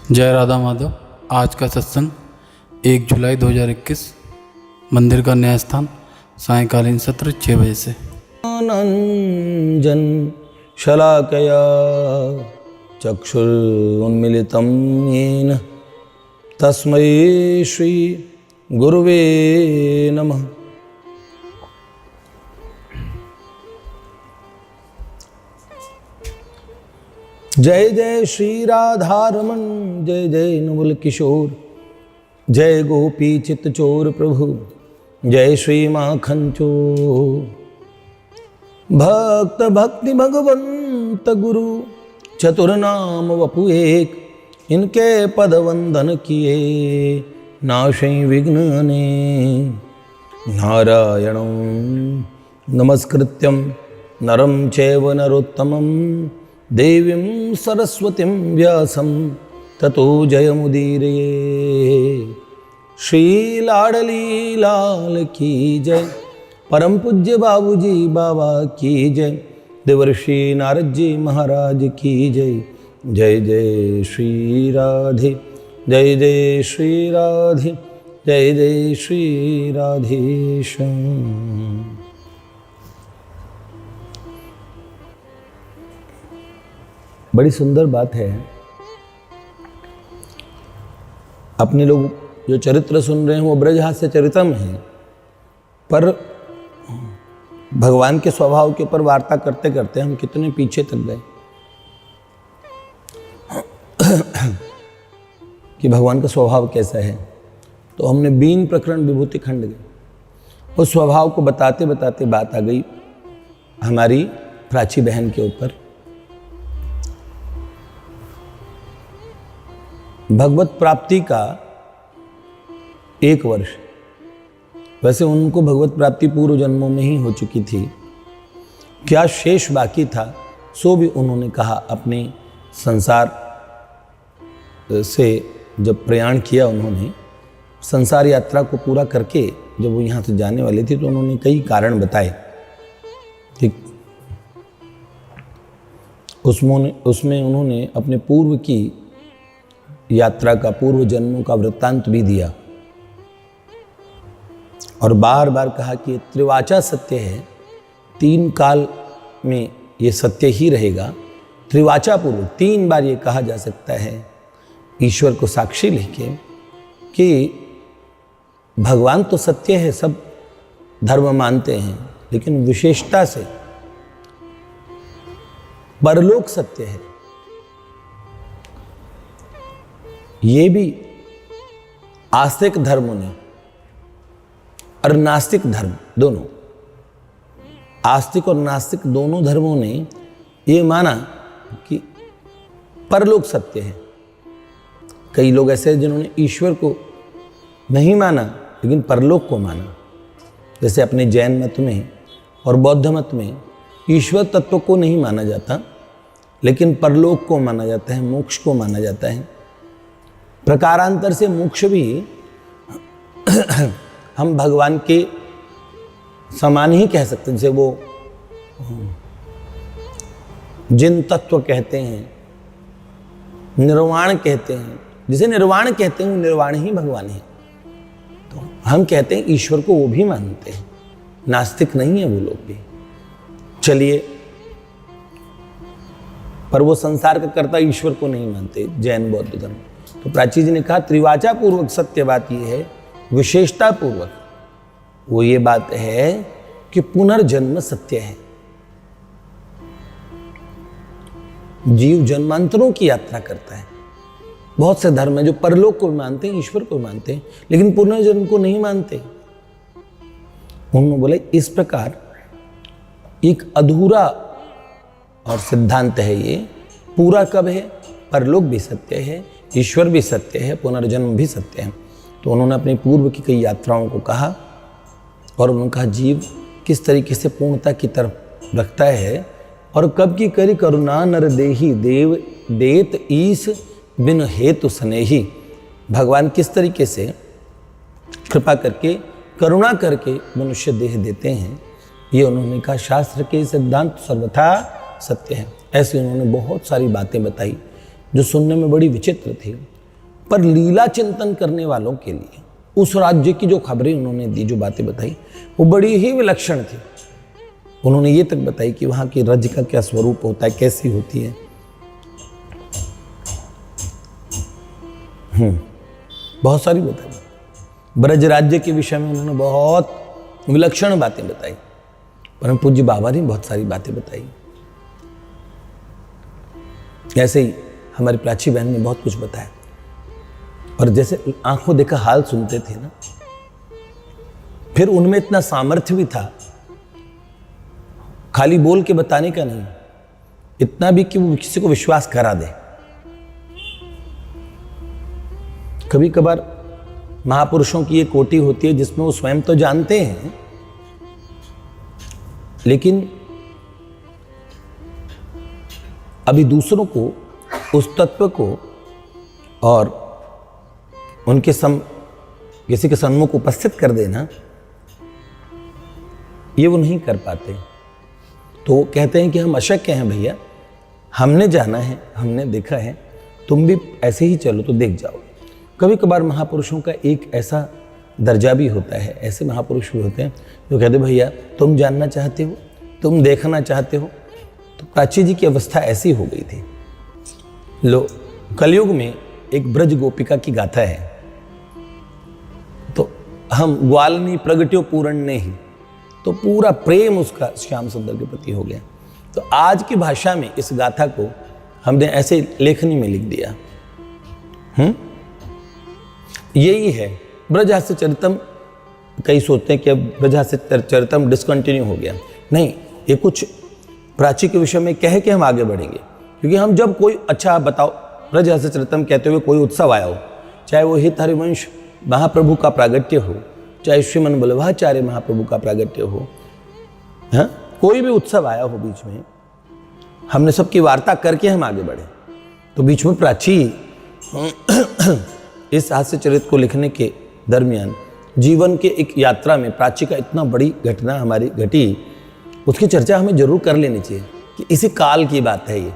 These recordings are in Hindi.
जय राधा माधव। आज का सत्संग 1 जुलाई 2021, मंदिर का नया स्थान, सायंकालीन सत्र 6 बजे से। आनंजन शलाकया चक्षुरुन्मीलितं येन तस्मै श्री गुरुवे नमः। जय जय श्री राधारमण, जय जय नवल किशोर, जय गोपी चित चोर प्रभु, जय श्री माखन चोर। भक्त भक्ति भगवंत गुरु चतुर नाम वपु एक, इनके पद वंदन किए नाशै विघ्न अनेक। नारायणं नमस्कृत्यं नरं चैव नरोत्तमं देवीं सरस्वतीं व्यासं ततो जयमुदीरये। श्री लाडली लाल की जय, परम पूज्य बाबूजी बाबा की जय, देवर्षि नारद जी महाराज की जय। जय जय श्री राधे, जय जय श्री राधे, जय जय श्री राधेश्याम। बड़ी सुंदर बात है, अपने लोग जो चरित्र सुन रहे हैं वो ब्रजहास्य चरितम है, पर भगवान के स्वभाव के ऊपर वार्ता करते करते हम कितने पीछे तक गए कि भगवान का स्वभाव कैसा है। तो हमने 20 प्रकरण विभूति खंड गए, उस स्वभाव को बताते बताते बात आ गई हमारी प्राची बहन के ऊपर। भगवत प्राप्ति का 1 वर्ष, वैसे उनको भगवत प्राप्ति पूर्व जन्मों में ही हो चुकी थी, क्या शेष बाकी था सो भी उन्होंने कहा। अपने संसार से जब प्रयाण किया उन्होंने, संसार यात्रा को पूरा करके जब वो यहाँ से जाने वाले थे तो उन्होंने कई कारण बताए। ठीक, उसमें उन्होंने अपने पूर्व की यात्रा का, पूर्व जन्मों का वृत्तांत भी दिया और बार बार कहा कि त्रिवाचा सत्य है, 3 काल में ये सत्य ही रहेगा। त्रिवाचा पूर्व 3 बार ये कहा जा सकता है ईश्वर को साक्षी लेके कि भगवान तो सत्य है, सब धर्म मानते हैं, लेकिन विशेषता से परलोक सत्य है। ये भी आस्तिक धर्मों ने और नास्तिक धर्म दोनों, आस्तिक और नास्तिक दोनों धर्मों ने ये माना कि परलोक सत्य है। कई लोग ऐसे हैं जिन्होंने ईश्वर को नहीं माना लेकिन परलोक को माना। जैसे अपने जैन मत में और बौद्ध मत में ईश्वर तत्व को नहीं माना जाता, लेकिन परलोक को माना जाता है, मोक्ष को माना जाता है। प्रकारांतर से मोक्ष भी हम भगवान के समान ही कह सकते हैं। जैसे वो जिन तत्व कहते हैं, निर्वाण कहते हैं, जिसे निर्वाण कहते हैं वो निर्वाण ही भगवान है। तो हम कहते हैं ईश्वर को, वो भी मानते हैं, नास्तिक नहीं है वो लोग भी। चलिए, पर वो संसार का कर्ता ईश्वर को नहीं मानते, जैन बौद्ध धर्म। तो प्राची जी ने कहा त्रिवाचा पूर्वक सत्य बात यह है, विशेषता पूर्वक वो ये बात है कि पुनर्जन्म सत्य है। जीव जन्मांतरों की यात्रा करता है। बहुत से धर्म है जो परलोक को मानते हैं, ईश्वर को मानते हैं, लेकिन पुनर्जन्म को नहीं मानते। उन्होंने बोले इस प्रकार एक अधूरा और सिद्धांत है ये। पूरा कब है? परलोक भी सत्य है, ईश्वर भी सत्य है, पुनर्जन्म भी सत्य है। तो उन्होंने अपनी पूर्व की कई यात्राओं को कहा और उन्होंने कहा जीव किस तरीके से पूर्णता की तरफ रखता है और कब की करी करुणा नर देही देव देत ईस बिन हेतु स्नेही। भगवान किस तरीके से कृपा करके, करुणा करके मनुष्य देह देते हैं, ये उन्होंने कहा। शास्त्र के सिद्धांत सर्वथा सत्य है। ऐसे उन्होंने बहुत सारी बातें बताई जो सुनने में बड़ी विचित्र थी। पर लीला चिंतन करने वालों के लिए उस राज्य की जो खबरें उन्होंने दी, जो बातें बताई, वो बड़ी ही विलक्षण थी। उन्होंने ये तक बताई कि वहाँ की रज का क्या स्वरूप होता है, कैसी होती है। बहुत सारी बताई। ब्रज राज्य के विषय में उन्होंने बहुत विलक्षण बातें बताई। परम पूज्य बाबा ने बहुत सारी बातें बताई। ऐसे ही हमारी प्राची बहन ने बहुत कुछ बताया। और जैसे आंखों देखा हाल सुनते थे ना, फिर उनमें इतना सामर्थ्य भी था, खाली बोल के बताने का नहीं, इतना भी कि वो किसी को विश्वास करा दे। कभी कभार महापुरुषों की ये कोटि होती है जिसमें वो स्वयं तो जानते हैं, लेकिन अभी दूसरों को उस तत्व को और उनके किसी के सम्मुख उपस्थित कर देना, ये वो नहीं कर पाते। तो कहते हैं कि हम अशक्य हैं भैया, हमने जाना है, हमने देखा है, तुम भी ऐसे ही चलो तो देख जाओ। कभी कभार महापुरुषों का एक ऐसा दर्जा भी होता है, ऐसे महापुरुष भी होते हैं जो कहते भैया तुम जानना चाहते हो, तुम देखना चाहते हो। तो प्राची जी की अवस्था ऐसी हो गई थी। लो, कलयुग में एक ब्रज गोपिका की गाथा है, तो हम ग्वालनी प्रगट्यो पूर्ण ने ही, तो पूरा प्रेम उसका श्याम सुंदर के प्रति हो गया। तो आज की भाषा में इस गाथा को हमने ऐसे लेखनी में लिख दिया। यही है ब्रजहास्य चरितम। कई सोचते हैं कि अब ब्रजहास्य चरितम डिसकंटिन्यू हो गया। नहीं, ये कुछ प्राची के विषय में कह के हम आगे बढ़ेंगे। क्योंकि हम जब कोई अच्छा बताओ, ब्रजहास्य चरितम कहते हुए कोई उत्सव आया हो, चाहे वो हित हरिवंश महाप्रभु का प्रागट्य हो, चाहे श्रीमन बल्लभाचार्य महाप्रभु का प्रागट्य हो, हाँ, कोई भी उत्सव आया हो, बीच में हमने सबकी वार्ता करके हम आगे बढ़े। तो बीच में प्राची इस हास्य चरित्र को लिखने के दरमियान जीवन के एक यात्रा में प्राची का इतना बड़ी घटना हमारी घटी, उसकी चर्चा हमें जरूर कर लेनी चाहिए कि इसी काल की बात है, ये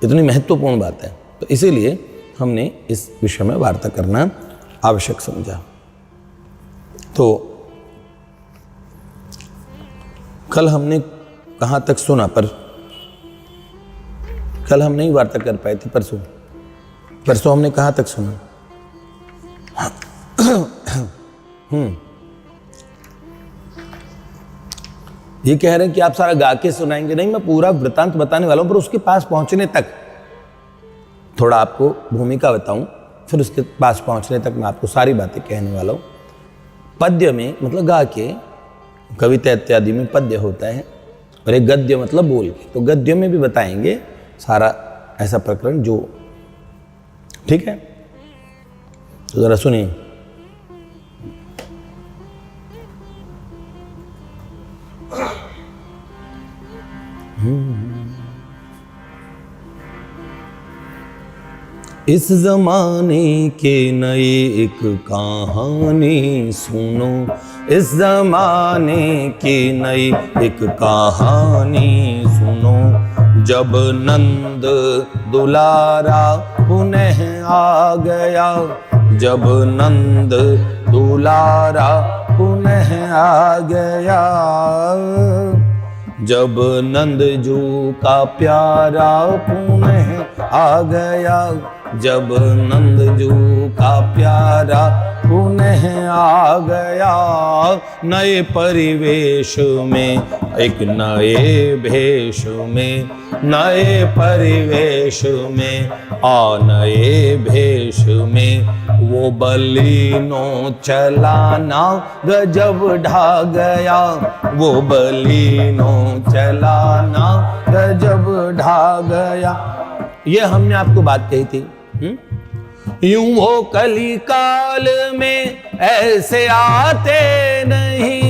इतनी महत्वपूर्ण बात है। तो इसीलिए हमने इस विषय में वार्ता करना आवश्यक समझा। तो कल हमने कहाँ तक सुना, पर कल हम नहीं वार्ता कर पाए थे। परसों हमने कहाँ तक सुना? ये कह रहे हैं कि आप सारा गा के सुनाएंगे। नहीं, मैं पूरा वृतांत बताने वाला हूं, पर उसके पास पहुंचने तक थोड़ा आपको भूमिका बताऊं, फिर उसके पास पहुंचने तक मैं आपको सारी बातें कहने वाला हूं। पद्य में मतलब गा के, कविता इत्यादि में पद्य होता है, और एक गद्य मतलब बोल के। तो गद्य में भी बताएंगे सारा ऐसा प्रकरण जो, ठीक है। तो जरा सुनिए। इस जमाने के नए एक कहानी सुनो, इस जमाने की नई एक कहानी सुनो। जब नंद दुलारा पुनः आ गया, जब नंद दुलारा पुनः आ गया, जब नंद जू का प्यारा पुनः आ गया, जब नंद जू का प्यारा पुनः आ गया। नए परिवेश में, एक नए भेष में, नए परिवेश में, नए भेष में, वो बलीनो चलाना गजब ढा गया, वो बलीनो चलाना गजब ढा गया। ये हमने आपको बात कही थी। यूं वो कली काल में ऐसे आते नहीं,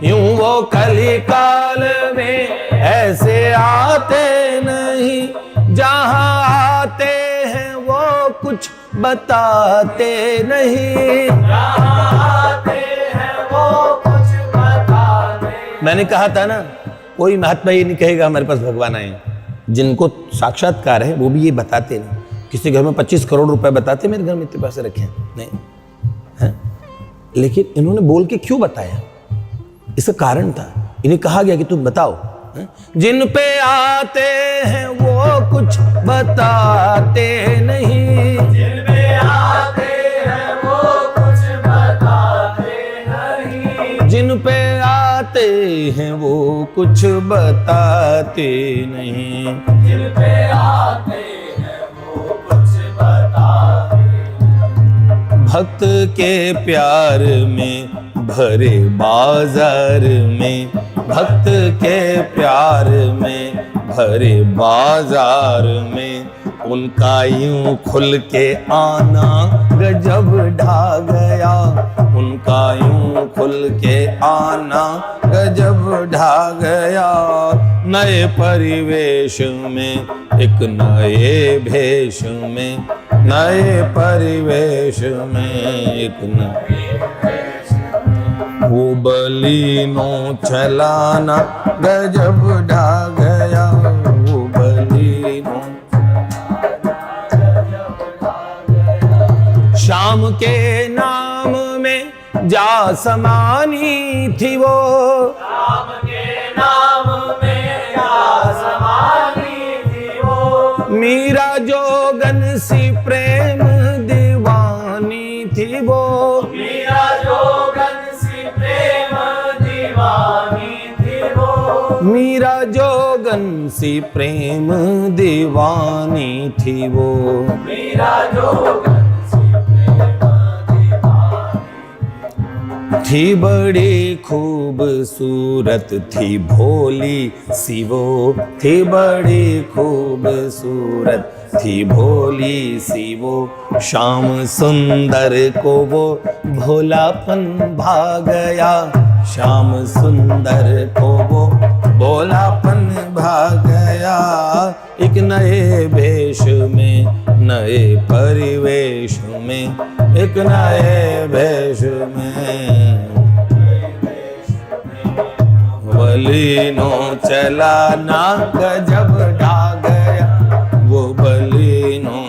यूं वो कली काल में ऐसे आते नहीं, जहां आते हैं वो कुछ बताते नहीं, जहां आते हैं वो कुछ बताते। मैंने कहा था ना, कोई महात्मा ये नहीं कहेगा हमारे पास भगवान आए। जिनको साक्षात्कार है वो भी ये बताते नहीं। किसी घर में 25 करोड़ रुपए बताते मेरे घर में इतने पैसे रखे हैं, नहीं है। लेकिन इन्होंने बोल के क्यों बताया? इसका कारण था, इन्हें कहा गया कि तुम बताओ। जिन पे आते हैं वो कुछ बताते नहीं, जिन पे आते हैं वो कुछ बताते नहीं, जिन पे आते हैं वो कुछ बताते नहीं, जिन पे आते हैं वो कुछ बताते नहीं। भक्त के प्यार में भरे बाजार में, भक्त के प्यार में भरे बाजार में, उनका यूं खुल के आना गजब ढा गया, उनका यूं खुल के आना गजब ढा गया। नए परिवेश में एक नए भेष में, नए परिवेश में एक नए, वो बलीनो चलाना गजब ढा गया, वो बलीनो शाम के नाम में जा समानी थी वो, राम के नाम में आसमानी थी वो, मीरा जोगन सी प्रेम दीवानी थी वो, मीरा जोगन सी प्रेम दीवानी थी वो, मीरा जोगन सी प्रेम दीवानी थी वो, मीरा जोगन सी प्रेम दीवानी थी बड़ी खूबसूरत थी भोली सी वो, थी बड़ी खूबसूरत थी भोली सी वो। शाम सुंदर को वो भोलापन भा गया, शाम सुंदर को वो भोलापन भा गया। एक नए भेष में नए परिवेश में, एक नए भेष में बलीनो चलाना गजब ढा गया, वो बलीनो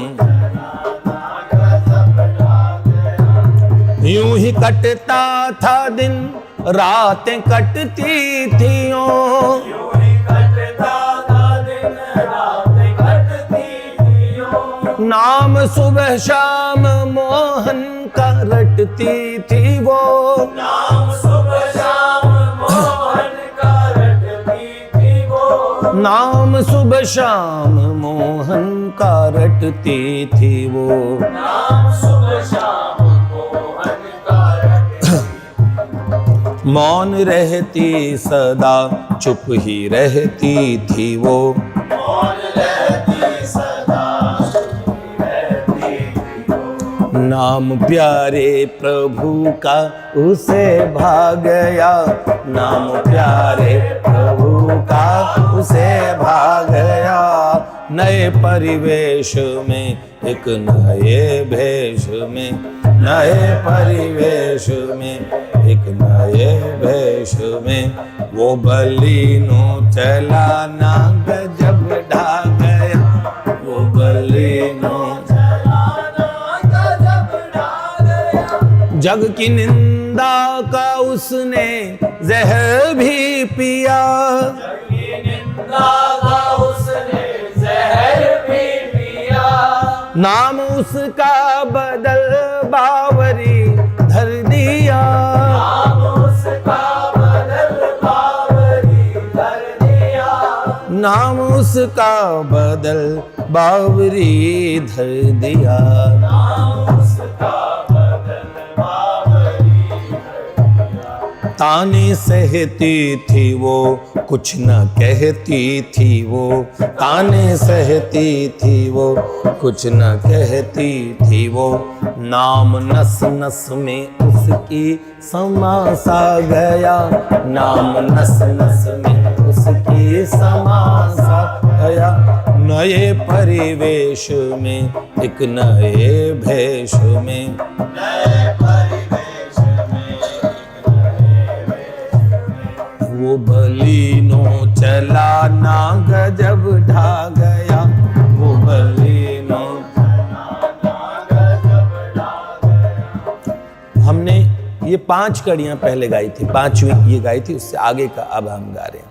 यूं ही कटता था दिन, रातें कटती थियों, यूं ही कटता था दिन, रातें कटती थियों। नाम सुबह शाम मोहन का रटती थी वो, नाम सुबह शाम मोहन का रटती थी वो, नाम सुबह शाम मोहन का रटती थी वो। नाम सुबह शाम मोहन का रटती, मौन रहती सदा चुप ही रहती थी वो, मौन रहती सदा चुप रहती थी वो। नाम प्यारे प्रभु का उसे भा गया, नाम प्यारे प्रभु का उसे भा गया। नए परिवेश में एक नए भेष में, नए परिवेश में एक नए भेष में वो बलीनो चलाना गजब ढा गया, वो बलीनो जग की निंदा का उसने जहर भी पिया, जग की निंदा का उसने जहर भी पिया। नाम उसका बदल बावरी धर दिया, नाम उसका बदल बावरी धर दिया, नाम उसका बदल बावरी धर दिया। नाम उसका बदल बावरी धर दिया। ताने सहती थी वो कुछ न कहती थी वो, ताने सहती थी वो कुछ न कहती थी वो। नाम नस नस में उसकी समा सा गया, नाम नस नस में उसकी समा सा गया। नए परिवेश में एक नए भेष में, नए परिवेश में वो बलीनो चलाना गजब ढा गया, वो बलीनो ये 5 कड़ियां पहले गाई थी, 5वीं ये गाई थी, उससे आगे का अब हम गा रहे हैं।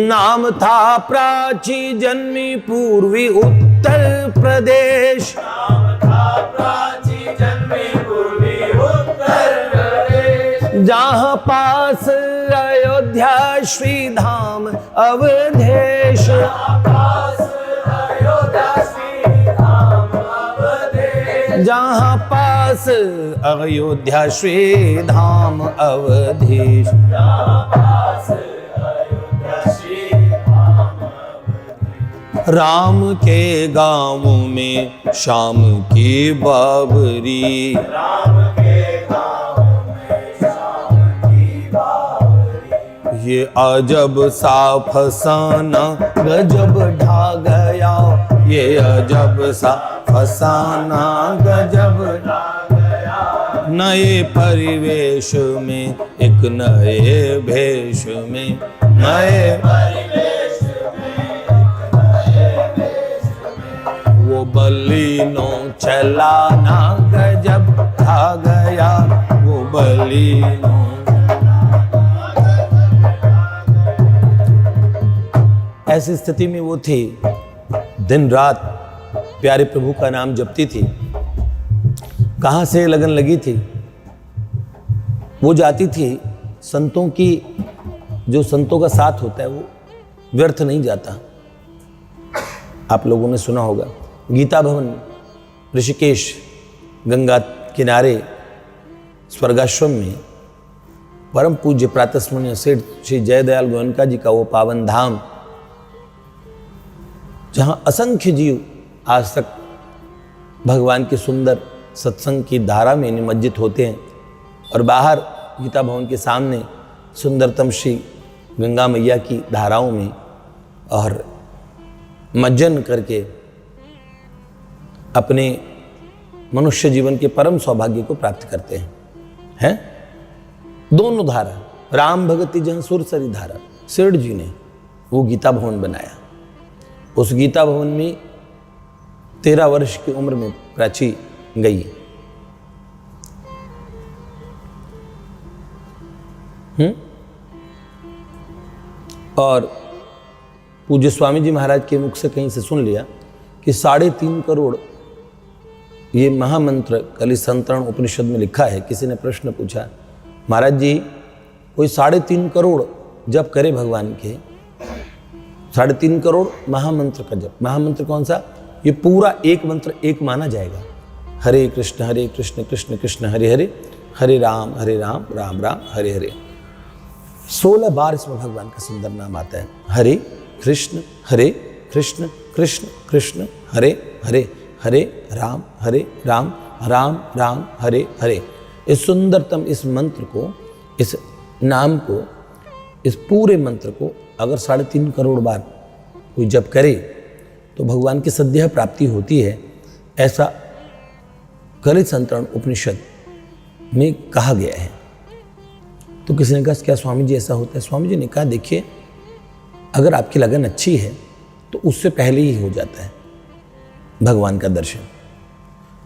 नाम था प्राची जन्मी पूर्वी उत्तर प्रदेश, नाम था प्राची जन्मी पूर्वी उत्तर प्रदेश, जहाँ पास अयोध्या श्री धाम अवधेश, पास अयोध्या श्री धाम अवधेश, जहाँ पास अयोध्या श्री धाम अवधेश, पास अयोध्या श्री धाम अवधेश, राम के गाँव में शाम की बाबरी, राम के गाँव में शाम की बावरी, ये अजब सा फसाना गजब ढा गया, ये अजब सा फसाना गजब ढा गया, नए परिवेश में एक नए भेष में, नए परिवेश में एक नए देश में, वो बलिनो चलाना गजब ढा गया, वो बलिनो। ऐसी स्थिति में वो थी, दिन रात प्यारे प्रभु का नाम जपती थी। कहाँ से लगन लगी थी? वो जाती थी संतों की, जो संतों का साथ होता है वो व्यर्थ नहीं जाता। आप लोगों ने सुना होगा गीता भवन ऋषिकेश गंगा किनारे स्वर्गाश्रम में परम पूज्य प्रातस्मरणीय सेठ श्री जयदयाल गोयनका जी का वो पावन धाम, जहाँ असंख्य जीव आज तक भगवान के सुंदर सत्संग की धारा में निमज्जित होते हैं, और बाहर गीता भवन के सामने सुंदरतम श्री गंगा मैया की धाराओं में और मज्जन करके अपने मनुष्य जीवन के परम सौभाग्य को प्राप्त करते हैं। दोनों धारा, राम भगति जहाँ सुरसरी धारा, सेठ जी ने वो गीता भवन बनाया। उस गीता भवन में 13 वर्ष की उम्र में प्राची गई। और पूज्य स्वामी जी महाराज के मुख से कहीं से सुन लिया कि 3.5 करोड़ ये महामंत्र कलिसंतरण उपनिषद में लिखा है। किसी ने प्रश्न पूछा, महाराज जी कोई 3.5 करोड़ जप करे भगवान के, 3.5 करोड़ महामंत्र का जप, महामंत्र कौन सा? ये पूरा एक मंत्र एक माना जाएगा, हरे कृष्ण कृष्ण कृष्ण हरे हरे, हरे राम राम राम हरे हरे। 16 बार इसमें भगवान का सुंदर नाम आता है, हरे कृष्ण कृष्ण कृष्ण हरे हरे, हरे राम राम राम हरे हरे। इस सुंदरतम इस मंत्र को, इस नाम को, इस पूरे मंत्र को अगर 3.5 करोड़ बार कोई जप करे तो भगवान की सद्यः प्राप्ति होती है, ऐसा कलिसंतरण उपनिषद में कहा गया है। तो किसी ने कहा क्या स्वामी जी ऐसा होता है? स्वामी जी ने कहा देखिए, अगर आपकी लगन अच्छी है तो उससे पहले ही हो जाता है भगवान का दर्शन,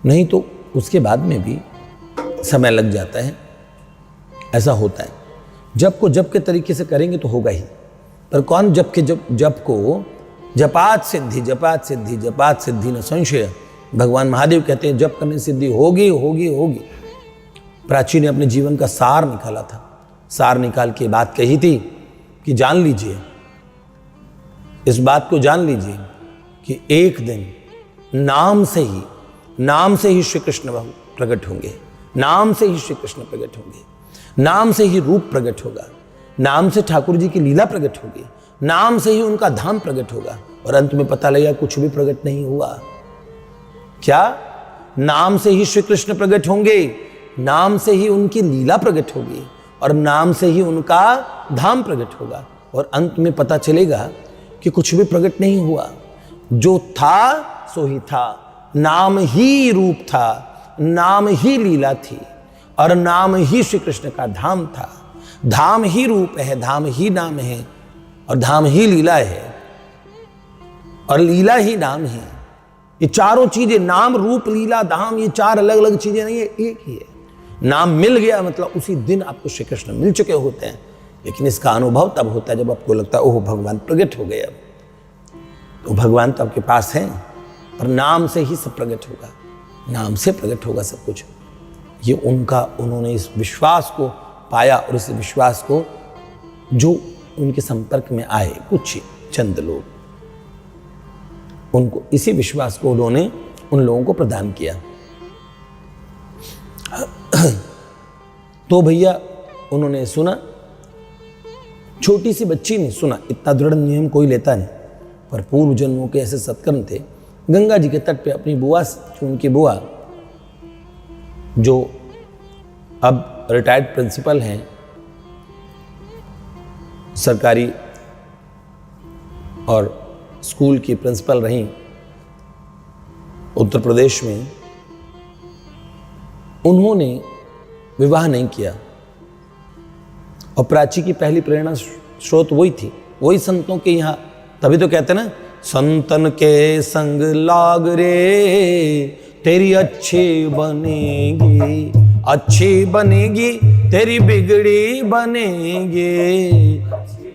नहीं तो उसके बाद में भी समय लग जाता है। ऐसा होता है, जप को जप के तरीके से करेंगे तो होगा ही, पर कौन जप के जप को जपात सिद्धि जपात सिद्धि जपात सिद्धि न संशय, भगवान महादेव कहते हैं जप करने सिद्धि होगी होगी होगी। प्राची ने अपने जीवन का सार निकाला था, सार निकाल के बात कही थी कि जान लीजिए, इस बात को जान लीजिए कि एक दिन नाम से ही श्री कृष्ण प्रकट होंगे, नाम से ही श्री कृष्ण प्रकट होंगे, नाम से ही रूप प्रकट होगा, नाम से ठाकुर जी की लीला प्रकट होगी, नाम से ही उनका धाम प्रकट होगा। और अंत में पता लगा कुछ भी प्रकट नहीं हुआ। क्या? नाम से ही श्री कृष्ण प्रकट होंगे, नाम से ही उनकी लीला प्रकट होगी, और नाम से ही उनका धाम प्रकट होगा। और अंत में पता चलेगा कि कुछ भी प्रकट नहीं हुआ, जो था सो ही था, नाम ही रूप था, नाम ही लीला थी, और नाम ही श्री कृष्ण का धाम था। धाम ही रूप है, धाम ही नाम है, और धाम ही लीला है, और लीला ही नाम है। ये चारों चीजें, नाम रूप लीला धाम, ये चार अलग अलग चीजें नहीं है, एक ही है। नाम मिल गया मतलब उसी दिन आपको श्री कृष्ण मिल चुके होते हैं। लेकिन इसका अनुभव तब होता है जब आपको लगता है ओह भगवान प्रकट हो गए। अब तो भगवान तो आपके पास है, पर नाम से ही सब प्रकट होगा, नाम से प्रकट होगा सब कुछ। ये उन्होंने इस विश्वास को पाया, और इस विश्वास को जो उनके संपर्क में आए कुछ चंद लोग, उनको इसी विश्वास को उन्होंने उन लोगों को प्रदान किया। तो भैया उन्होंने सुना, छोटी सी बच्ची ने सुना, इतना दृढ़ नियम कोई लेता नहीं, पर पूर्व जन्मों के ऐसे सत्कर्म थे। गंगा जी के तट पे अपनी बुआ, उनकी बुआ जो अब रिटायर्ड प्रिंसिपल हैं सरकारी और स्कूल की प्रिंसिपल रहीं उत्तर प्रदेश में, उन्होंने विवाह नहीं किया। और प्राची की पहली प्रेरणा स्रोत वही थी, वही संतों के यहाँ। तभी तो कहते हैं ना, संतन के संग लाग रे तेरी अच्छी बनेगी, अच्छी बनेगी तेरी बिगड़ी बनेगी,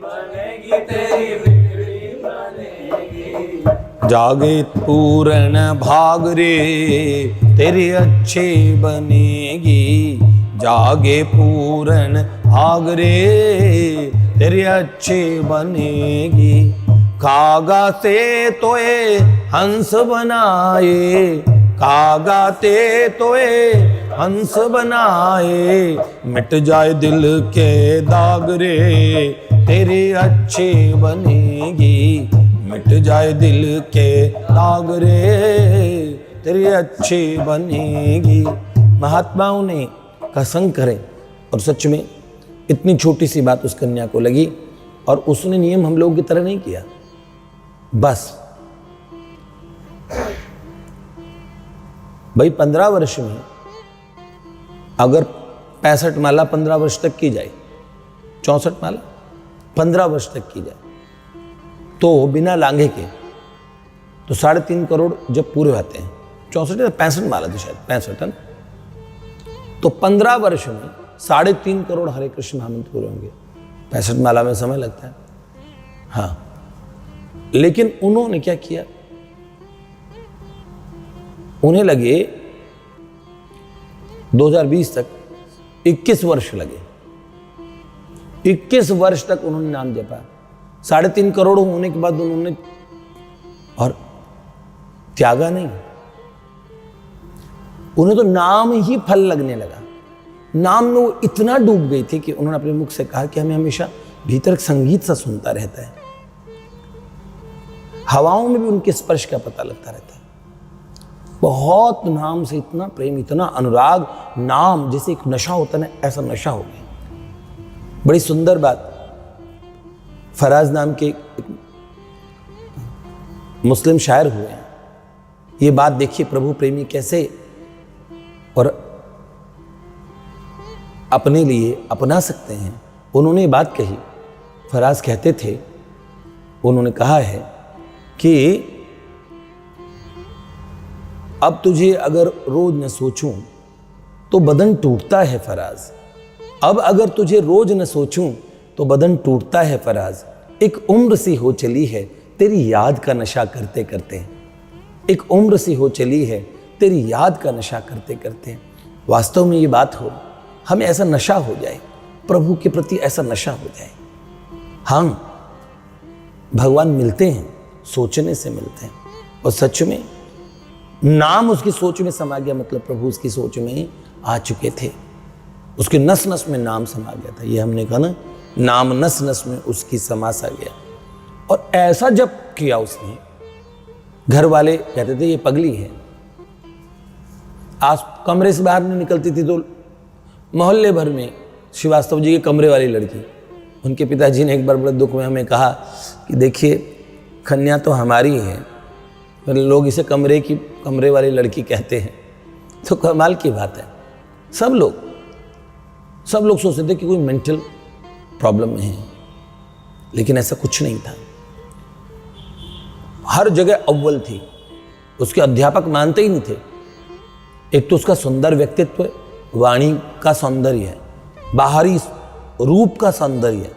बनेगी तेरी बिगड़ी बनेगी। जागे पूर्ण भाग रे तेरी अच्छी बनेगी, जागे पूर्ण भाग रे तेरी अच्छी बनेगी। कागा से तोए हंस बनाए, कागा ते तोए हंस बनाए, मिट जाए दिल के दाग रे तेरी अच्छी बनेगी, मिट जाए दिल के दाग रे तेरी अच्छी बनेगी। महात्माओं ने कसम करें, और सच में इतनी छोटी सी बात उस कन्या को लगी, और उसने नियम हम लोगों की तरह नहीं किया। बस भाई 15 वर्ष में अगर 65 माला 15 वर्ष तक की जाए, 64 माला 15 वर्ष तक की जाए, तो बिना लांघे के तो 3.5 करोड़ जब पूरे होते हैं, 64 या 65 माला थी शायद, 65 है ना, तो 15 वर्ष में 3.5 करोड़ हरे कृष्ण महामंत्र पूरे होंगे। 65 माला में समय लगता है, हाँ। लेकिन उन्होंने क्या किया, उन्हें लगे 2020 तक 21 वर्ष लगे, 21 वर्ष तक उन्होंने नाम जपा। 3.5 करोड़ होने के बाद उन्होंने और त्यागा नहीं, उन्हें तो नाम ही फल लगने लगा। नाम में वो इतना डूब गई थी कि उन्होंने अपने मुख से कहा कि हमें हमेशा भीतर संगीत सा सुनता रहता है, हवाओं में भी उनके स्पर्श का पता लगता रहता है। बहुत नाम से इतना प्रेम, इतना अनुराग, नाम जैसे एक नशा होता है ना, ऐसा नशा हो गया। बड़ी सुंदर बात, फराज नाम के एक मुस्लिम शायर हुए हैं, ये बात देखिए प्रभु प्रेमी कैसे और अपने लिए अपना सकते हैं। उन्होंने बात कही, फराज कहते थे, उन्होंने कहा है कि अब तुझे अगर रोज न सोचूं तो बदन टूटता है फराज, अब अगर तुझे रोज न सोचूं तो बदन टूटता है फराज। एक उम्र सी हो चली है तेरी याद का नशा करते करते, एक उम्र सी हो चली है तेरी याद का नशा करते करते। वास्तव में ये बात हो, हमें ऐसा नशा हो जाए, प्रभु के प्रति ऐसा नशा हो जाए। हम भगवान मिलते हैं, सोचने से मिलते हैं, और सच में नाम उसकी सोच में समा गया, मतलब प्रभु उसकी सोच में आ चुके थे, उसके नस नस में नाम समा गया था। ये हमने कहा ना, नाम नस नस में उसकी समा सा गया। और ऐसा जब किया उसने, घर वाले कहते थे ये पगली है, आज कमरे से बाहर नहीं निकलती थी तो मोहल्ले भर में श्रीवास्तव जी के कमरे वाली लड़की, उनके पिताजी ने एक बार बड़े दुख में हमें कहा कि देखिए कन्या तो हमारी है, पर लोग इसे कमरे वाली लड़की कहते हैं। तो कमाल की बात है, सब लोग सोचते थे कि कोई मेंटल प्रॉब्लम में है, लेकिन ऐसा कुछ नहीं था। हर जगह अव्वल थी, उसके अध्यापक मानते ही नहीं थे। एक तो उसका सुंदर व्यक्तित्व है, वाणी का सौंदर्य है, बाहरी रूप का सौंदर्य है,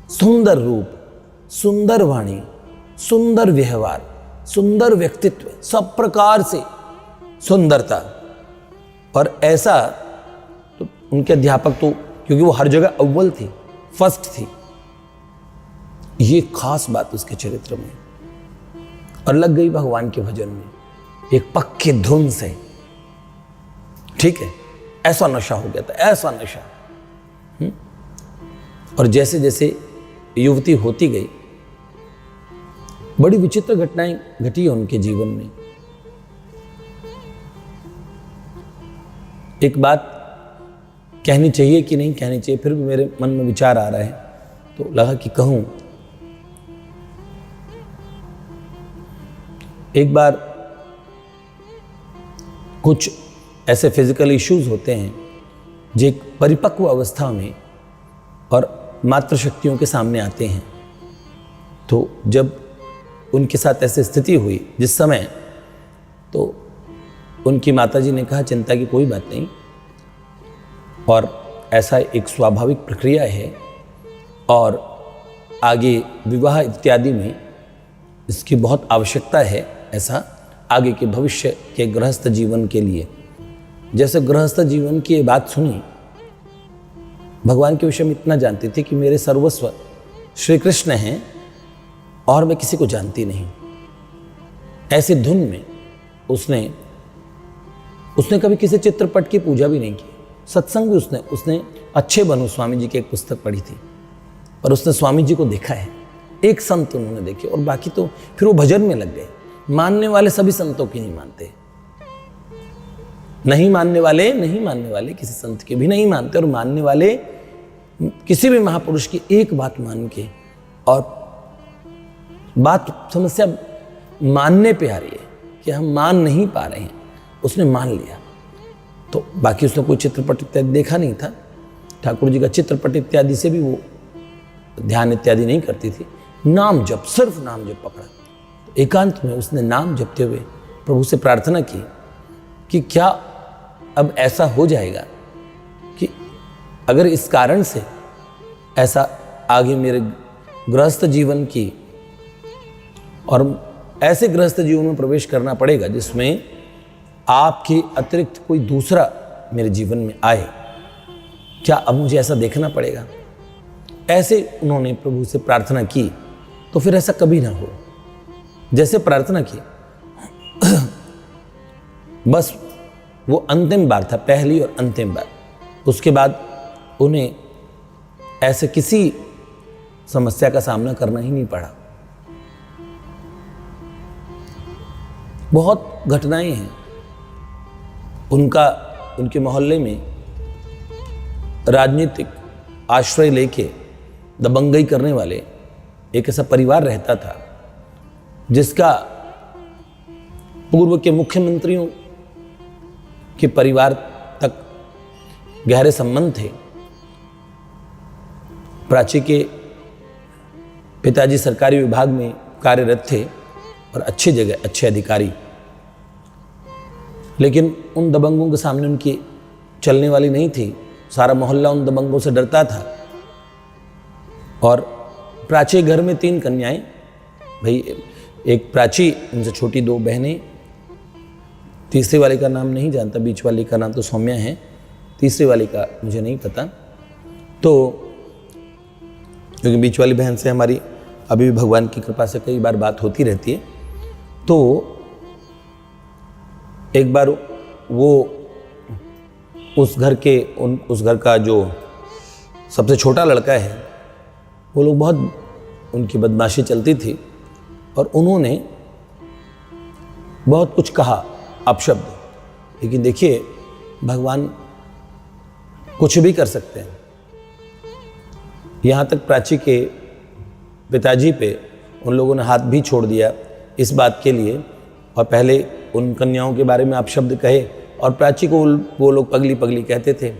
सुंदर रूप, सुंदर वाणी, सुंदर व्यवहार, सुंदर व्यक्तित्व, सब प्रकार से सुंदरता। और ऐसा तो उनके अध्यापक तो, क्योंकि वो हर जगह अव्वल थी, फर्स्ट थी, ये खास बात उसके चरित्र में। और लग गई भगवान के भजन में एक पक्की धुन से, ठीक है, ऐसा नशा हो गया था, ऐसा नशा। और जैसे जैसे युवती होती गई, बड़ी विचित्र घटनाएं घटी है उनके जीवन में। एक बात कहनी चाहिए कि नहीं कहनी चाहिए, फिर भी मेरे मन में विचार आ रहा है तो लगा कि कहूं। एक बार कुछ ऐसे फिजिकल इश्यूज होते हैं जो एक परिपक्व अवस्था में और मातृशक्तियों के सामने आते हैं। तो जब उनके साथ ऐसी स्थिति हुई जिस समय, तो उनकी माताजी ने कहा चिंता की कोई बात नहीं, और ऐसा एक स्वाभाविक प्रक्रिया है, और आगे विवाह इत्यादि में इसकी बहुत आवश्यकता है, ऐसा आगे के भविष्य के गृहस्थ जीवन के लिए। जैसे गृहस्थ जीवन की ये बात सुनी, भगवान के विषय में इतना जानती थी कि मेरे सर्वस्व श्री कृष्ण हैं और मैं किसी को जानती नहीं। ऐसी धुन में उसने कभी किसी चित्रपट की पूजा भी नहीं की, सत्संग भी उसने अच्छे बनो स्वामी जी की एक पुस्तक पढ़ी थी, और उसने स्वामी जी को देखा है, एक संत उन्होंने देखे, और बाकी तो फिर वो भजन में लग गए। मानने वाले सभी संतों की नहीं मानते, नहीं मानने वाले किसी संत के भी नहीं मानते, और मानने वाले किसी भी महापुरुष की एक बात मान के, और बात समस्या मानने पे आ रही है कि हम मान नहीं पा रहे हैं, उसने मान लिया। तो बाकी उसने कोई चित्रपट इत्यादि देखा नहीं था, ठाकुर जी का चित्रपट इत्यादि से भी वो ध्यान इत्यादि नहीं करती थी, नाम जप, सिर्फ नाम जप पकड़ा। तो एकांत में उसने नाम जपते हुए प्रभु से प्रार्थना की कि क्या अब ऐसा हो जाएगा कि अगर इस कारण से ऐसा आगे मेरे गृहस्थ जीवन की, और ऐसे गृहस्थ जीवन में प्रवेश करना पड़ेगा जिसमें आपके अतिरिक्त कोई दूसरा मेरे जीवन में आए, क्या अब मुझे ऐसा देखना पड़ेगा? ऐसे उन्होंने प्रभु से प्रार्थना की। तो फिर ऐसा कभी ना हो, जैसे प्रार्थना की बस वो अंतिम बार था, पहली और अंतिम बार। उसके बाद उन्हें ऐसे किसी समस्या का सामना करना ही नहीं पड़ा। बहुत घटनाएं हैं। उनके मोहल्ले में राजनीतिक आश्रय लेके दबंगई करने वाले एक ऐसा परिवार रहता था जिसका पूर्व के मुख्यमंत्रियों के परिवार तक गहरे संबंध थे। प्राची के पिताजी सरकारी विभाग में कार्यरत थे और अच्छी जगह, अच्छे अधिकारी, लेकिन उन दबंगों के सामने उनकी चलने वाली नहीं थी। सारा मोहल्ला उन दबंगों से डरता था। और प्राची घर में 3 कन्याएं, भाई एक प्राची, उनसे छोटी 2 बहनें, तीसरी वाली का नाम नहीं जानता, बीच वाली का नाम तो सौम्या है, तीसरी वाली का मुझे नहीं पता। तो क्योंकि बीच वाली बहन से हमारी अभी भी भगवान की कृपा से कई बार बात होती रहती है। तो एक बार वो उस घर का जो सबसे छोटा लड़का है, वो लोग बहुत उनकी बदमाशी चलती थी और उन्होंने बहुत कुछ कहा अपशब्द। लेकिन देखिए, भगवान कुछ भी कर सकते हैं। यहाँ तक प्राची के पिताजी पे उन लोगों ने हाथ भी छोड़ दिया इस बात के लिए, और पहले उन कन्याओं के बारे में अपशब्द कहे, और प्राची को वो लोग पगली पगली कहते थे।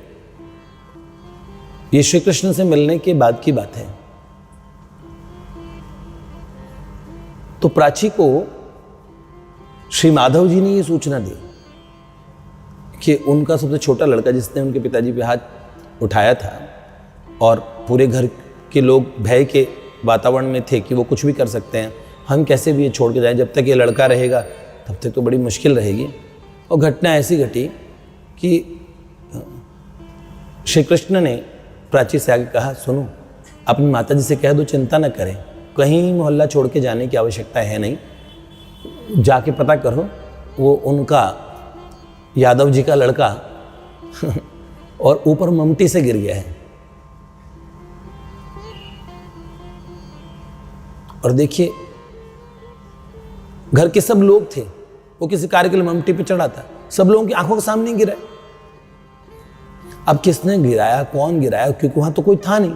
ये श्री कृष्ण से मिलने के बाद की बात है। तो प्राची को श्री माधव जी ने ये सूचना दी कि उनका सबसे छोटा लड़का, जिसने उनके पिताजी पे हाथ उठाया था, और पूरे घर के लोग भय के वातावरण में थे कि वो कुछ भी कर सकते हैं, हम कैसे भी ये छोड़ के जाएं, जब तक ये लड़का रहेगा तब तक तो बड़ी मुश्किल रहेगी। और घटना ऐसी घटी कि श्री कृष्ण ने प्राची से आगे कहा, सुनो, अपनी माता जी से कह दो चिंता न करें, कहीं मोहल्ला छोड़ के जाने की आवश्यकता है नहीं, जाके पता करो वो उनका यादव जी का लड़का और ऊपर ममटी से गिर गया है। और देखिए घर के सब लोग थे, वो किसी कार्य के लिए ममटी पे चढ़ा था, सब लोगों की आंखों के सामने गिरा। अब किसने गिराया, कौन गिराया, क्योंकि वहां तो कोई था नहीं,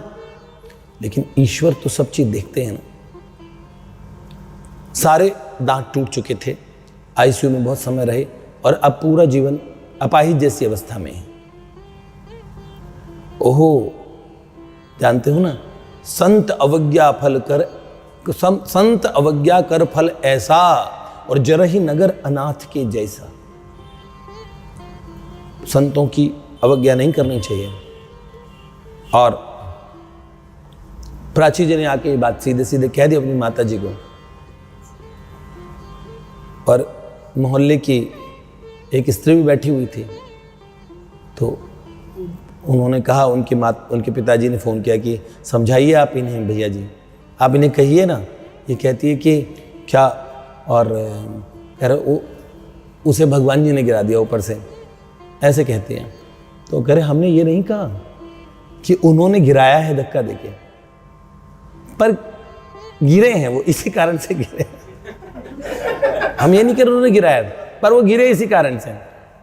लेकिन ईश्वर तो सब चीज देखते हैं ना। सारे दांत टूट चुके थे, आईसीयू में बहुत समय रहे और अब पूरा जीवन अपाहिज जैसी अवस्था में है। ओहो, जानते हो ना, संत अवज्ञा फल कर, संत अवज्ञा कर फल ऐसा, और जरहि नगर अनाथ के जैसा। संतों की अवज्ञा नहीं करनी चाहिए। और प्राची जी ने आके ये बात सीधे सीधे कह दी अपनी माता जी को। और मोहल्ले की एक स्त्री भी बैठी हुई थी, तो उन्होंने कहा, उनके पिताजी ने फ़ोन किया कि समझाइए आप इन्हें, भैया जी आप इन्हें कहिए ना। ये कहती है कि क्या, और कह रहे उसे भगवान जी ने गिरा दिया ऊपर से, ऐसे कहते हैं। तो कह रहे हमने ये नहीं कहा कि उन्होंने गिराया है धक्का देके, पर गिरे हैं वो, इसी कारण से गिरे। हम ये नहीं कह रहे उन्होंने गिराया, पर वो गिरे इसी कारण से।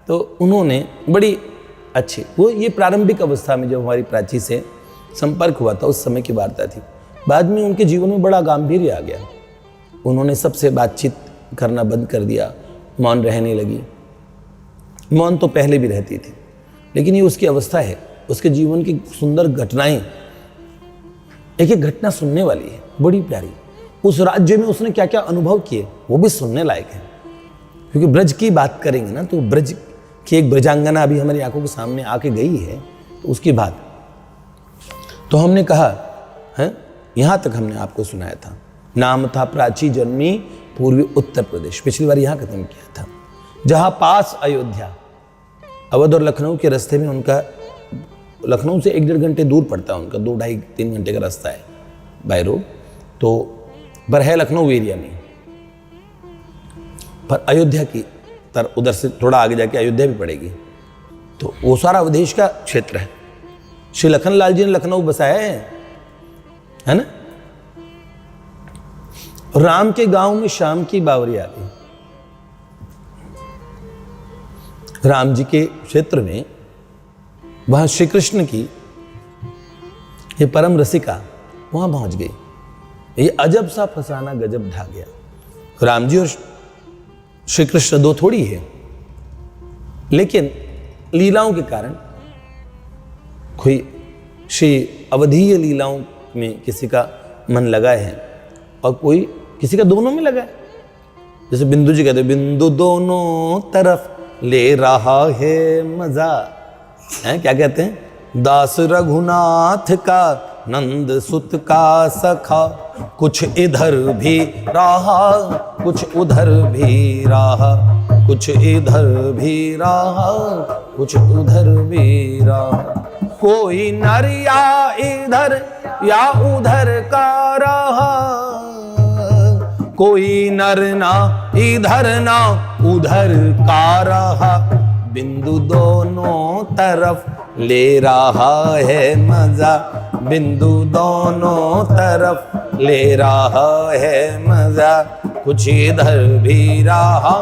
तो उन्होंने बड़ी अच्छी, वो ये प्रारंभिक अवस्था में जब हमारी प्राची से संपर्क हुआ था उस समय की वार्ता थी। बाद में उनके जीवन में बड़ा गांभीर्य आ गया, उन्होंने सबसे बातचीत करना बंद कर दिया, मौन रहने लगी। मौन तो पहले भी रहती थी, लेकिन ये उसकी अवस्था है। उसके जीवन की सुंदर घटनाएं, एक एक घटना सुनने वाली है, बड़ी प्यारी। उस राज्य में उसने क्या क्या अनुभव किए वो भी सुनने लायक है। क्योंकि ब्रज की बात करेंगे ना, तो ब्रज की एक ब्रजांगना अभी हमारी आंखों के सामने आके गई है, तो उसकी बात तो हमने कहा है, यहां तक हमने आपको सुनाया था। नाम था प्राची, जन्मी पूर्वी उत्तर प्रदेश, पिछली बार यहां खत्म किया था, जहां पास अयोध्या, अवध और लखनऊ के रास्ते में उनका, लखनऊ से 1-1.5 घंटे दूर पड़ता है उनका, 2-2.5-3 घंटे का रास्ता है बाय रोड, तो पर है लखनऊ एरिया में। पर अयोध्या की तरफ, उधर से थोड़ा आगे जाके अयोध्या भी पड़ेगी, तो वो सारा अवधेश का क्षेत्र है। श्री लखनलाल जी ने लखनऊ बसाया है ना। राम के गांव में शाम की बावरी आ गई। राम जी के क्षेत्र में वहां श्री कृष्ण की ये परम रसिका वहां पहुंच गई। ये अजब सा फसाना गजब ढा गया। राम जी और श्री कृष्ण दो थोड़ी है, लेकिन लीलाओं के कारण कोई श्री अवधीय लीलाओं में किसी का मन लगा है और कोई किसी का दोनों में लगा है। जैसे बिंदु जी कहते, बिंदु दोनों तरफ ले रहा है मजा, है क्या कहते हैं, दास रघुनाथ का नंद सुत का सखा, कुछ इधर भी रहा कुछ उधर भी रहा, कुछ इधर भी रहा कुछ उधर भी रहा, कोई नर या इधर या उधर का रहा, कोई नर ना इधर ना उधर का रहा, बिंदु दोनों तरफ ले रहा है मजा, बिंदु दोनों तरफ ले रहा है मजा, कुछ इधर भी रहा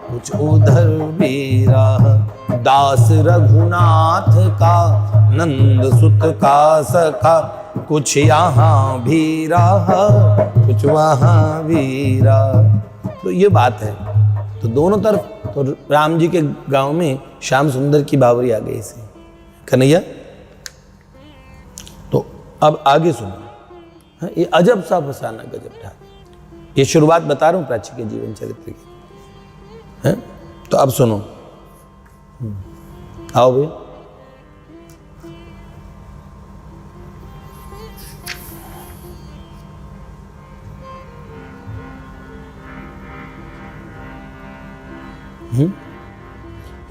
कुछ उधर भी रहा, दास रघुनाथ का नंद सुत का सखा, कुछ यहाँ भी रहा कुछ वहाँ भी रहा। तो ये बात है। तो दोनों तरफ, तो राम जी के गांव में श्याम सुंदर की बावरी आ गई से कन्हैया। तो अब आगे सुनो, ये अजब सा फसाना गजब था। ये शुरुआत बता रहा हूं प्राची के जीवन चरित्र की। है? तो अब सुनो, आओ भैया।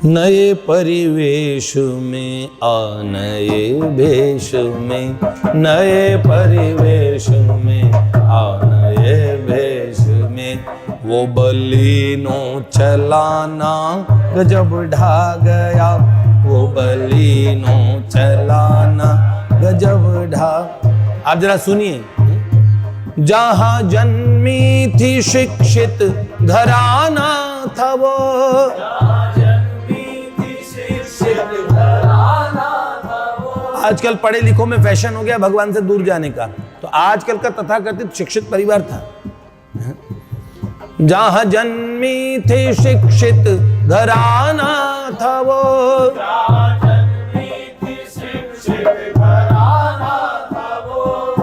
नए परिवेश में आ, नए भेष में, नए परिवेश में आ, नए भेष में, वो बलीनो चलाना गजब ढा गया, वो बलीनो चलाना गजब ढा। आप जरा सुनिए, जहां जन्मी थी शिक्षित घराना था वो, आजकल पढ़े लिखों में फैशन हो गया भगवान से दूर जाने का, तो आजकल का तथाकथित शिक्षित परिवार था। जहां जन्मी थी शिक्षित घराना था वो,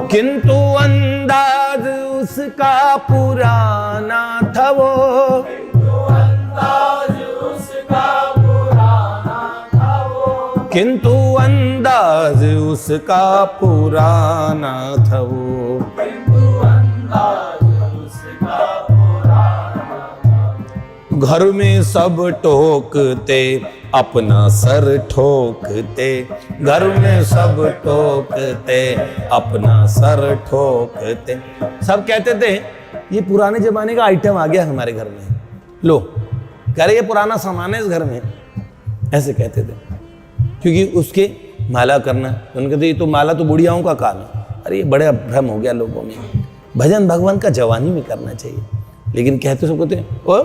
किंतु अंदाज उसका पुराना था वो, किंतु अंदाज उसका पुराना था वो, घर में सब टोकते अपना सर ठोकते, घर में सब टोकते अपना सर ठोकते। सब कहते थे ये पुराने जमाने का आइटम आ गया हमारे घर में, लो कह रहे ये पुराना सामान है इस घर में, ऐसे कहते थे। क्योंकि उसके माला करना, उनके तो ये तो माला तो बुढ़ियाओं का काम है। अरे ये बड़े भ्रम हो गया लोगों में, भजन भगवान का जवानी में करना चाहिए। लेकिन कहते सब कहते ओ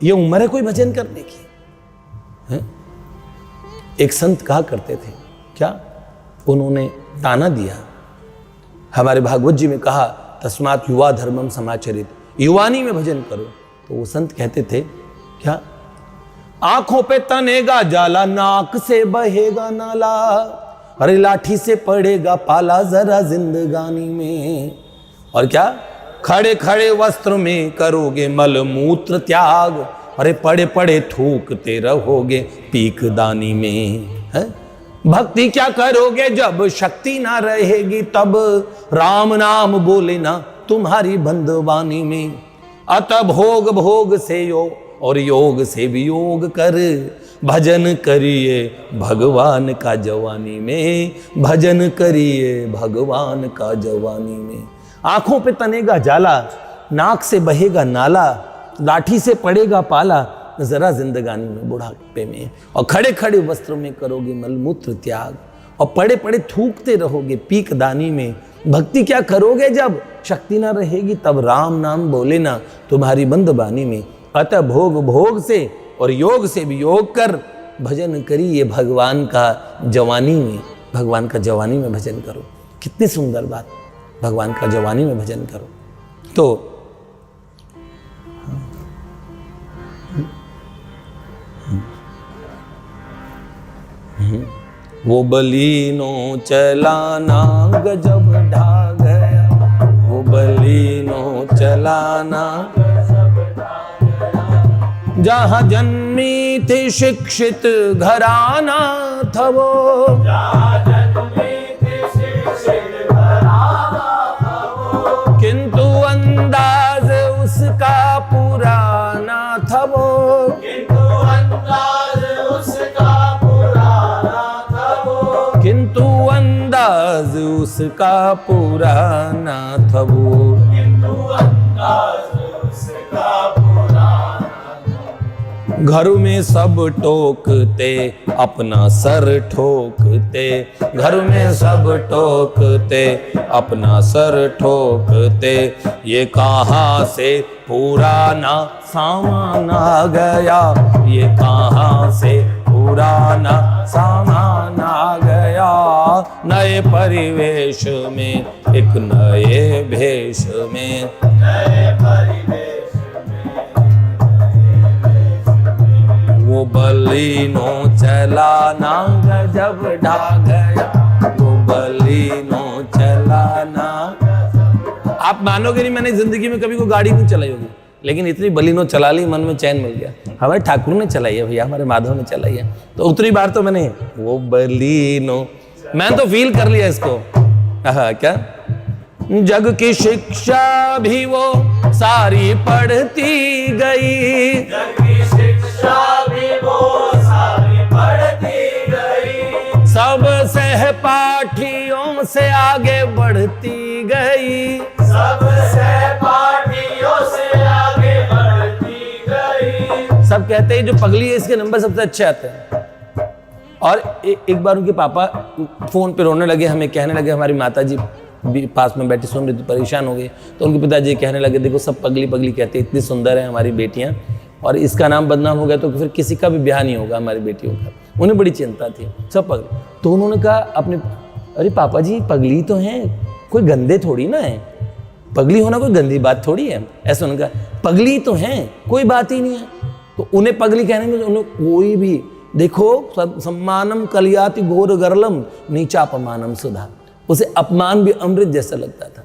ये उम्र है कोई भजन करने की है? एक संत कहा करते थे, क्या उन्होंने ताना दिया, हमारे भागवत जी में कहा तस्मात् युवा धर्मम समाचरित, युवानी में भजन करो। तो वो संत कहते थे क्या, आंखों पे तनेगा जाला, नाक से बहेगा नाला, अरे लाठी से पड़ेगा पाला जरा जिंदगानी में, और क्या खड़े खड़े वस्त्र में करोगे मल मूत्र त्याग, अरे पड़े पड़े थूकते रहोगे पीक दानी में है? भक्ति क्या करोगे जब शक्ति ना रहेगी, तब राम नाम बोले ना तुम्हारी बंदवानी में। अतः भोग भोग से योग और योग से वियोग कर, भजन करिए भगवान का जवानी में, भजन करिए भगवान का जवानी में। आंखों पे तनेगा जाला, नाक से बहेगा नाला, लाठी से पड़ेगा पाला जरा जिंदगानी में बुढ़ापे में, और खड़े खड़े वस्त्रों में करोगे मलमूत्र त्याग, और पड़े पड़े थूकते रहोगे पीक दानी में। भक्ति क्या करोगे जब शक्ति ना रहेगी, तब राम नाम बोले ना तुम्हारी बंदबानी में। अतः भोग भोग से और योग से भी योग कर, भजन करिए भगवान का जवानी में, भगवान का जवानी में भजन करो। कितनी सुंदर बात, भगवान का जवानी में भजन करो। तो वो बलीनो चलाना गजब ढा गया, वो बलीनो चलाना जहां जन्मी थी शिक्षित घराना था वो, किंतु अंदाज उसका पुराना था वो, किंतु अंदाज उसका पुराना था वो। घर में सब टोकते अपना सर ठोकते, घर में सब टोकते अपना सर ठोकते, ये कहाँ से पुराना सामान आ गया, ये कहाँ से पुराना सामान आ गया। नए परिवेश में एक नए भेष में, नए परिवेश वो बलीनो चलाना गजब ढा गया, वो बलीनो चलाना। आप मानोगे नहीं, मैंने जिंदगी में कभी कोई गाड़ी नहीं चलाई होगी, लेकिन इतनी बलिनो चला ली, मन में चैन मिल गया। हमारे ठाकुर ने चलाई है भैया, हमारे माधव ने चलाई है। तो उतनी बार तो मैंने वो बलिनो, मैंने तो फील कर लिया इसको। क्या जग की शिक्षा भी वो सारी पढ़ती गई, जग की शिक्षा भी वो सारी पढ़ती गई, सब सहपाठियों से आगे बढ़ती गई, सब सहपाठियों से आगे बढ़ती गई। सब कहते हैं जो पगली है इसके नंबर सबसे अच्छे आते हैं। और एक बार उनके पापा फोन पे रोने लगे, हमें कहने लगे, हमारी माता जी भी पास में बैठी सुन रही थी, परेशान हो गए। तो उनके पिताजी कहने लगे, देखो सब पगली पगली कहते हैं, इतनी सुंदर है हमारी बेटियां, और इसका नाम बदनाम हो गया तो फिर किसी का भी ब्याह नहीं होगा हमारी बेटियों का। उन्हें बड़ी चिंता थी, सब पगली। तो उन्होंने कहा अपने, अरे पापा जी पगली तो हैं, कोई गंदे थोड़ी ना है, पगली होना कोई गंदी बात थोड़ी है। ऐसा उन्होंने कहा, पगली तो हैं, कोई बात ही नहीं है। तो उन्हें पगली कहने में उन्हें कोई भी, देखो सम्मानम कलियाति घोर गरलम नीचापमानम सुधा, उसे अपमान भी अमृत जैसा लगता था।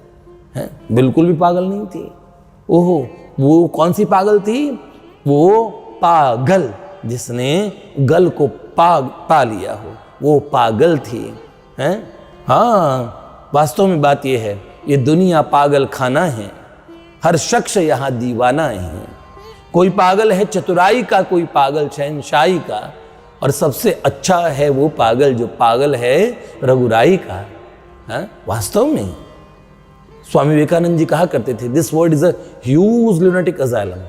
है बिल्कुल भी पागल नहीं थी। ओहो, वो कौन सी पागल थी? वो पागल जिसने गल को पा लिया हो, वो पागल थी। हैं? हाँ, वास्तव में बात यह है, ये दुनिया पागल खाना है, हर शख्स यहाँ दीवाना है। कोई पागल है चतुराई का, कोई पागल शहनशाही का, और सबसे अच्छा है वो पागल जो पागल है रघुराई का। है? वास्तव में स्वामी विवेकानंद जी कहा करते थे, this world is a huge lunatic asylum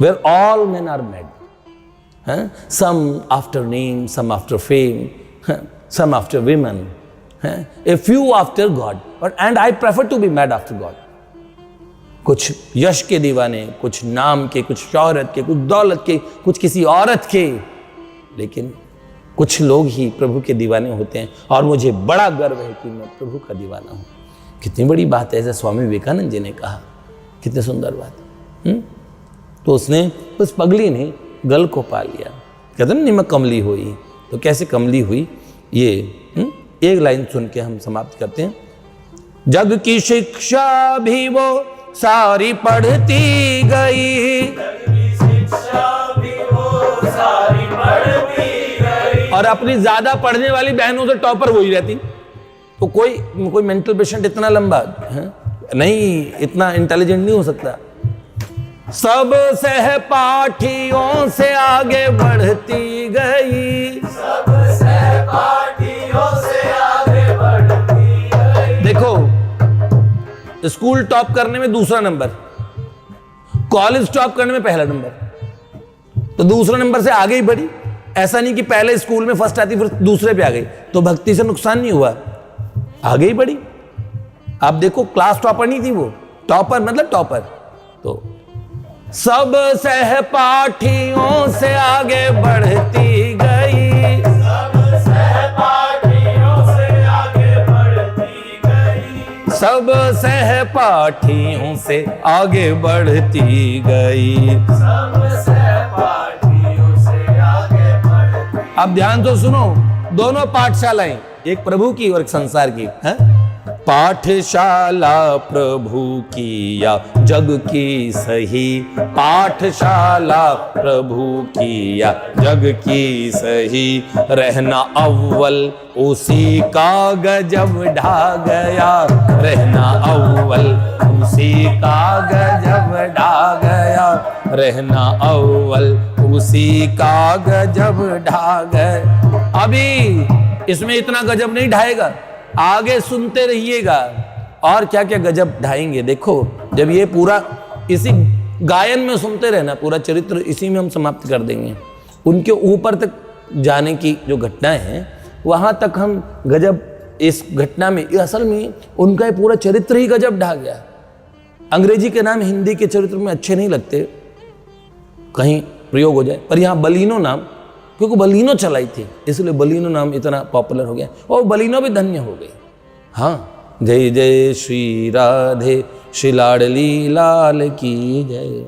where all men are mad, some after name, some after fame, some after women, a few after God, and I prefer to be mad after God. कुछ यश के दीवाने, कुछ नाम के, कुछ शौहरत के, कुछ दौलत के, कुछ किसी औरत के, लेकिन कुछ लोग ही प्रभु के दीवाने होते हैं। और मुझे बड़ा गर्व है कि मैं प्रभु का दीवाना हूँ। कितनी बड़ी बात है, ऐसे स्वामी विवेकानंद जी ने कहा, कितनी सुंदर बात। तो उसने उस पगली ने गल को पा लिया। कहते ना निमक कमली हुई, तो कैसे कमली हुई, ये एक लाइन सुन के हम समाप्त करते हैं। जग की शिक्षा भी वो सारी पढ़ती गई, जग की शिक्षा भी वो सारी पढ़ती गई, और अपनी ज्यादा पढ़ने वाली बहनों से टॉपर वही रहती। तो कोई मेंटल पेशेंट इतना लंबा है नहीं, इतना इंटेलिजेंट नहीं हो सकता। सब सहपाठियों से आगे बढ़ती गई, सब सहपाठियों से आगे बढ़ती गई। देखो, स्कूल टॉप करने में दूसरा नंबर, कॉलेज टॉप करने में पहला नंबर, तो दूसरा नंबर से आगे ही बढ़ी। ऐसा नहीं कि पहले स्कूल में फर्स्ट आती फिर दूसरे पे आ गई, तो भक्ति से नुकसान नहीं हुआ, आगे ही बढ़ी। आप देखो, क्लास टॉपर नहीं थी वो, टॉपर मतलब टॉपर। तो सब सहपाठियों से आगे बढ़ती गई, सब सहपाठियों से आगे बढ़ती गई, सब सहपाठियों से आगे बढ़ती गई। सब सहपाठियों से आगे बढ़ती। अब ध्यान तो सुनो, दोनों पाठशालाएं, एक प्रभु की और एक संसार की है। पाठशाला प्रभु की या जग की सही, पाठशाला प्रभु की या जग की सही, रहना अव्वल उसी का गजब ढा गया, रहना अव्वल उसी का गजब ढा गया, रहना अव्वल उसी का गजब ढा गया। अभी इसमें इतना गजब नहीं ढाएगा, आगे सुनते रहिएगा और क्या क्या गजब ढाएंगे। देखो, जब ये पूरा इसी गायन में सुनते रहना, पूरा चरित्र इसी में हम समाप्त कर देंगे। उनके ऊपर तक जाने की जो घटनाएं हैं, वहां तक हम गजब, इस घटना में असल में उनका पूरा चरित्र ही गजब ढा गया। अंग्रेजी के नाम हिंदी के चरित्र में अच्छे नहीं लगते, कहीं प्रयोग हो जाए, पर यहाँ बलिनो नाम, क्योंकि बलिनो चलाई थी इसलिए बलिनो नाम इतना पॉपुलर हो गया, और बलिनो भी धन्य हो गई। हाँ, जय जय श्री राधे, श्री लाडली लाल की जय।